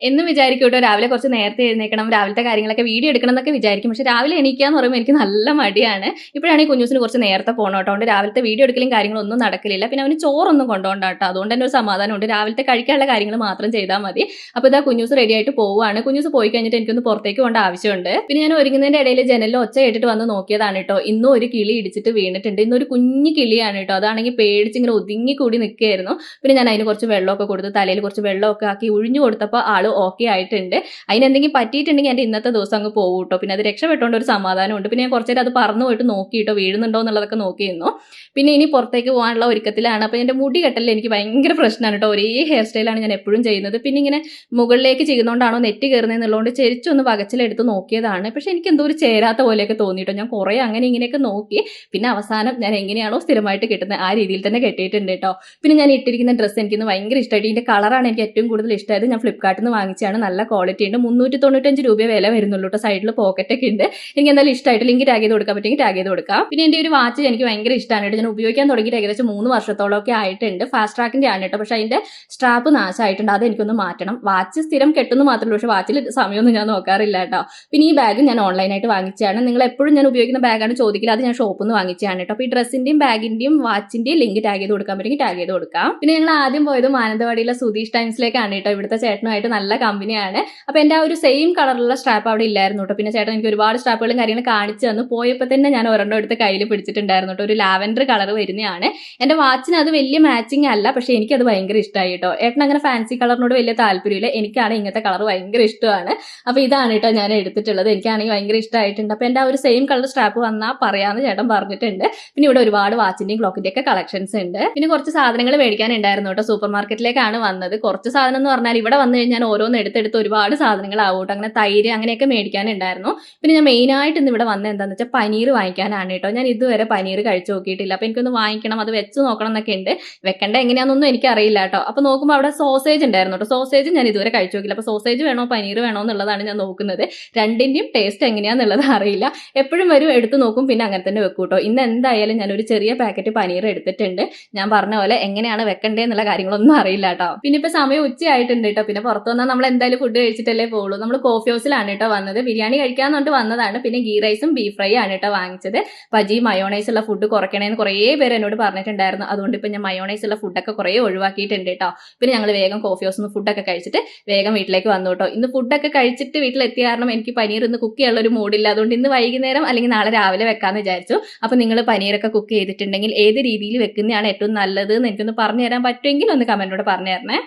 എന്നും വിചാരിക്കും കേട്ടോ രാവിലെ കുറച്ച് നേരത്തെ എഴുന്നേൽക്കണം, രാവിലത്തെ കാര്യങ്ങളൊക്കെ വീഡിയോ എടുക്കണം എന്നൊക്കെ വിചാരിക്കും. പക്ഷെ രാവിലെ എണീക്കുക എന്ന് പറയുമ്പോൾ എനിക്ക് നല്ല മടിയാണ്. ഇപ്പോഴാണെങ്കിൽ കുഞ്ഞൂസിന് കുറച്ച് നേരത്തെ പോകണം കേട്ടോ. അതുകൊണ്ട് രാവിലത്തെ വീഡിയോ എടുക്കലും കാര്യങ്ങളൊന്നും നടക്കലില്ല. പിന്നെ അവന് ചോറൊന്നും കൊണ്ടുപോകണ്ട കേട്ടോ. അതുകൊണ്ട് തന്നെ ഒരു സമാധാനമുണ്ട്. രാവിലത്തെ കഴിക്കാനുള്ള കാര്യങ്ങൾ മാത്രം ചെയ്താൽ മതി. അപ്പോൾ ഇതാ കുഞ്ഞൂസ് റെഡി ആയിട്ട് പോവുകയാണ്. കുഞ്ഞൂസ് പോയി കഴിഞ്ഞിട്ട് എനിക്കൊന്ന് പുറത്തേക്ക് പോകേണ്ട ആവശ്യമുണ്ട്. പിന്നെ ഞാൻ ഒരുങ്ങുന്നതിന്റെ ഇടയിൽ ജനലിൽ ഒച്ച കേട്ടിട്ട് വന്ന് നോക്കിയതാണ് കേട്ടോ. ഇന്നും ഒരു കിളി ഇടിച്ചിട്ട് വീണിട്ടുണ്ട്. ഇന്നൊരു കുഞ്ഞു കിളിയാണ് കേട്ടോ. അതാണെങ്കിൽ പേടിച്ച് ഇങ്ങനെ ഒതുങ്ങി കൂടി നിൽക്കുകയായിരുന്നു. പിന്നെ ഞാൻ അതിന് കുറച്ച് വെള്ളമൊക്കെ കൊടുത്ത് തലയിൽ കുറച്ച് വെള്ളമൊക്കെ ആക്കി ഒഴിഞ്ഞു കൊടുത്തപ്പോൾ ആള് ഓക്കെ ആയിട്ടുണ്ട്. അതിനെന്തെങ്കിലും പറ്റിയിട്ടുണ്ടെങ്കിൽ എൻ്റെ ഇന്നത്തെ ദിവസം അങ്ങ് പോകും കേട്ടോ. പിന്നെ അത് രക്ഷപ്പെട്ടുകൊണ്ട് ഒരു സമാധാനമുണ്ട്. പിന്നെ ഞാൻ കുറച്ച് നേരം അത് പറന്നു പോയിട്ട് നോക്കിയിട്ടോ വീഴുന്നുണ്ടോ എന്നുള്ളതൊക്കെ നോക്കിയിരുന്നു. പിന്നെ ഇനി പുറത്തേക്ക് പോകാനുള്ള ഒരുക്കത്തിലാണ്. അപ്പോൾ എൻ്റെ മുടി കെട്ടലിൽ എനിക്ക് ഭയങ്കര പ്രശ്നമാണ് കേട്ടോ. ഒരേ ഹെയർ സ്റ്റൈലാണ് ഞാൻ എപ്പോഴും ചെയ്യുന്നത്. പിന്നെ ഇങ്ങനെ മുകളിലേക്ക് ചെയ്യുന്നതുകൊണ്ടാണോ നെറ്റ് കയറുന്നതെന്നുള്ളതുകൊണ്ട് ചെരിച്ചൊന്ന് വകച്ചിലെടുത്ത് നോക്കിയതാണ്. പക്ഷെ എനിക്ക് എന്തോ ഒരു ചേരാത്ത പോലെയൊക്കെ തോന്നിയിട്ടോ. ഞാൻ കുറേ അങ്ങനെ ഇങ്ങനെയൊക്കെ നോക്കി. പിന്നെ അവസാനം ഞാൻ എങ്ങനെയാണോ സ്ഥിരമായിട്ട് കെട്ടുന്നത് ആ രീതിയിൽ തന്നെ കെട്ടിയിട്ടുണ്ട് കേട്ടോ. പിന്നെ ഞാൻ ഇട്ടിരിക്കുന്ന ഡ്രസ്സ് എനിക്കിന്ന് ഭയങ്കര ഇഷ്ടമായിട്ട്. ഇതിൻ്റെ കളറാണ് എനിക്ക് ഏറ്റവും കൂടുതൽ ഇഷ്ടമായത്. ഞാൻ ഫ്ലിപ്കാർട്ടിൽ നിന്ന് വാങ്ങിച്ചാണ്. നല്ല ക്വാളിറ്റി ഉണ്ട്. 395 രൂപ വില വരുന്നുള്ളൂ കേട്ടോ. സൈഡിൽ പോക്കറ്റ് ഒക്കെ ഉണ്ട്. എനിക്ക് എന്തായാലും ഇഷ്ടമായിട്ട് ലിങ്ക് ടാഗ് ചെയ്ത് കൊടുക്കാൻ പറ്റുമെങ്കിൽ ടാഗ് ചെയ്ത് കൊടുക്കാം. പിന്നെ എൻ്റെ ഒരു വാച്ച് എനിക്ക് ഭയങ്കര ഇഷ്ടമാണ് കേട്ടോ. ഞാൻ ഉപയോഗിക്കാൻ തുടങ്ങിയിട്ട് ഏകദേശം 3 വർഷത്തോളമൊക്കെ ആയിട്ടുണ്ട്. ഫാസ്റ്റ് ട്രാക്കിൻ്റെ ആണ് കേട്ടോ. പക്ഷേ അതിൻ്റെ സ്ട്രാപ്പ് നാശമായിട്ടുണ്ട്. അത് എനിക്കൊന്ന് മാറ്റണം. വാച്ച് സ്ഥിരം കെട്ടുന്നു മാത്രമേ ഉള്ളൂ. പക്ഷേ വാച്ചിൽ സമയമൊന്നും ഞാൻ നോക്കാറില്ല കേട്ടോ. പിന്നെ ഈ ബാഗ് ഞാൻ ഓൺലൈനായിട്ട് വാങ്ങിച്ചാണ്. നിങ്ങൾ എപ്പോഴും ഞാൻ ഉപയോഗിക്കുന്ന ബാഗാണ് ചോദിക്കില്ല. അത് ഞാൻ ഷോപ്പിൽ നിന്ന് വാങ്ങിച്ചാണ് കേട്ടോ. അപ്പോൾ ഈ ഡ്രസ്സിൻ്റെയും ബാഗിൻ്റെയും വാച്ചിൻ്റെയും ലിങ്ക് ടാഗ് ചെയ്ത് കൊടുക്കാൻ പറ്റുമെങ്കിൽ ടാഗ് ചെയ്ത് കൊടുക്കാം. പിന്നെ ഞങ്ങൾ ആദ്യം പോയത് മാനന്തവാടിയിലെ സുധീഷ് ടൈംസിലേക്കാണ് കേട്ടോ. ഇവിടുത്തെ ചേട്ടനുമായിട്ട് നല്ല കമ്പനിയാണ്. അപ്പോൾ എൻ്റെ ആ ഒരു സെയിം കളറുള്ള സ്ട്രാപ്പ് അവിടെ ഇല്ലായിരുന്നു കേട്ടോ. പിന്നെ ചേട്ടൻ എനിക്ക് ഒരുപാട് സ്ട്രാപ്പുകളും കാര്യങ്ങളും കാണിച്ചു തന്നു. പോയപ്പോൾ തന്നെ ഞാൻ ഒരെണ്ണം എടുത്ത് കയ്യിൽ പിടിച്ചിട്ടുണ്ടായിരുന്നു കേട്ടോ. ഒരു ലാവൻഡർ കളർ വരുന്നതാണ്. എൻ്റെ വാച്ചിന് അത് വലിയ മാച്ചിങ് അല്ല. പക്ഷേ എനിക്കത് ഭയങ്കര ഇഷ്ടമായി കേട്ടോ. ഏട്ടൻ അങ്ങനെ ഫാൻസി കളറിനോട് വലിയ താല്പര്യമില്ല. എനിക്കാണ് ഇങ്ങനത്തെ കളർ ഭയങ്കര ഇഷ്ടമാണ്. അപ്പോൾ ഇതാണ് കേട്ടോ ഞാൻ എടുത്തിട്ടുള്ളത്. എനിക്കാണെങ്കിൽ ഭയങ്കര ഇഷ്ടമായിട്ടുണ്ട്. അപ്പോൾ എൻ്റെ ആ ഒരു സെയിം കളർ സ്ട്രാപ്പ് വന്നാൽ പറയാമെന്ന് ചേട്ടൻ പറഞ്ഞിട്ടുണ്ട്. പിന്നെ ഇവിടെ ഒരുപാട് വാച്ചിൻ്റെയും ക്ലോക്കിൻ്റെ ഒക്കെ കളക്ഷൻസ് ഉണ്ട്. പിന്നെ കുറച്ച് സാധനങ്ങൾ മേടിക്കാനുണ്ടായിരുന്നു കേട്ടോ. സൂപ്പർ മാർക്കറ്റിലേക്കാണ് വന്നത്. കുറച്ച് സാധനം എന്ന് പറഞ്ഞാൽ ഇവിടെ വന്നു കഴിഞ്ഞാൽ ഓരോന്ന് എടുത്തെടുത്ത് ഒരുപാട് സാധനങ്ങളാവും കേട്ടോ. അങ്ങനെ തൈര് അങ്ങനെയൊക്കെ മേടിക്കാനുണ്ടായിരുന്നു. പിന്നെ ഞാൻ മെയിനായിട്ട് ഇന്ന് ഇവിടെ വന്നത് എന്താണെന്ന് വെച്ചാൽ പനീർ വാങ്ങിക്കാനാണ് കേട്ടോ. ഞാൻ ഇതുവരെ പനീർ കഴിച്ചു നോക്കിയിട്ടില്ല. അപ്പോൾ എനിക്കൊന്ന് വാങ്ങിക്കണം, അത് വെച്ച് നോക്കണം എന്നൊക്കെ ഉണ്ട്. വെക്കേണ്ട എങ്ങനെയാണെന്നൊന്നും എനിക്കറിയില്ല കേട്ടോ. അപ്പോൾ നോക്കുമ്പോൾ അവിടെ സോസേജ് ഉണ്ടായിരുന്നു കേട്ടോ. സോസേജ് ഞാൻ ഇതുവരെ കഴിച്ചു നോക്കില്ല. അപ്പോൾ സോസേജ് വേണോ പനീർ വേണോ എന്നുള്ളതാണ് ഞാൻ നോക്കുന്നത്. രണ്ടിൻ്റെയും ടേസ്റ്റ് എങ്ങനെയാണെന്നുള്ളത് അറിയില്ല. എപ്പോഴും വരും എടുത്ത് നോക്കും, പിന്നെ അങ്ങനെ തന്നെ വെക്കും കേട്ടോ. ഇന്ന് എന്തായാലും ഞാനൊരു ചെറിയ പാക്കറ്റ് പനീർ എടുത്തിട്ടുണ്ട്. ഞാൻ പറഞ്ഞ പോലെ എങ്ങനെയാണ് വെക്കേണ്ടത് എന്നുള്ള കാര്യങ്ങളൊന്നും അറിയില്ല കേട്ടോ. പിന്നെ ഇപ്പോൾ സമയം ഉച്ചയായിട്ടുണ്ട് കേട്ടോ. പിന്നെ പുറത്തു വന്നാൽ നമ്മൾ എന്തായാലും ഫുഡ് കഴിച്ചിട്ടല്ലേ പോകുള്ളൂ. നമ്മൾ കോഫി ഹൗസിലാണ് കേട്ടോ വന്നത്. ബിരിയാണി കഴിക്കാന്ന് പറഞ്ഞിട്ട് വന്നതാണ്. പിന്നെ ഗീ റൈസും ബീഫ് ഫ്രൈ ആണ് കേട്ടോ വാങ്ങിച്ചത്. ബജി മയോണൈസ് ഉള്ള ഫുഡ് കുറയ്ക്കണേന്ന് കുറേ പേര് എന്നോട് പറഞ്ഞിട്ടുണ്ടായിരുന്നു. അതുകൊണ്ട് ഇപ്പം ഞാൻ മയോണൈസ് ഉള്ള ഫുഡൊക്കെ കുറേ ഒഴിവാക്കിയിട്ടുണ്ട് കേട്ടോ. പിന്നെ ഞങ്ങൾ വേഗം കോഫി ഹൗസിൽ നിന്ന് ഫുഡൊക്കെ കഴിച്ചിട്ട് വേഗം വീട്ടിലേക്ക് വന്നു കേട്ടോ. ഇന്ന് ഫുഡൊക്കെ കഴിച്ചിട്ട് വീട്ടിലെത്തിയ കാരണം എനിക്ക് പനീർ ഇന്ന് കുക്ക് ചെയ്യാനുള്ള ഒരു മൂഡില്ല. അതുകൊണ്ട് ഇന്ന് വൈകുന്നേരം അല്ലെങ്കിൽ നാളെ രാവിലെ വെക്കാമെന്ന് വിചാരിച്ചു. അപ്പോൾ നിങ്ങൾ പനീരൊക്കെ കുക്ക് ചെയ്തിട്ടുണ്ടെങ്കിൽ ഏത് രീതിയിൽ വെക്കുന്നതാണ് ഏറ്റവും നല്ലത് എന്ന് എനിക്കൊന്ന് പറഞ്ഞു തരാൻ പറ്റുമെങ്കിൽ ഒന്ന് കമൻറ്റോടെ പറഞ്ഞു തരണേ.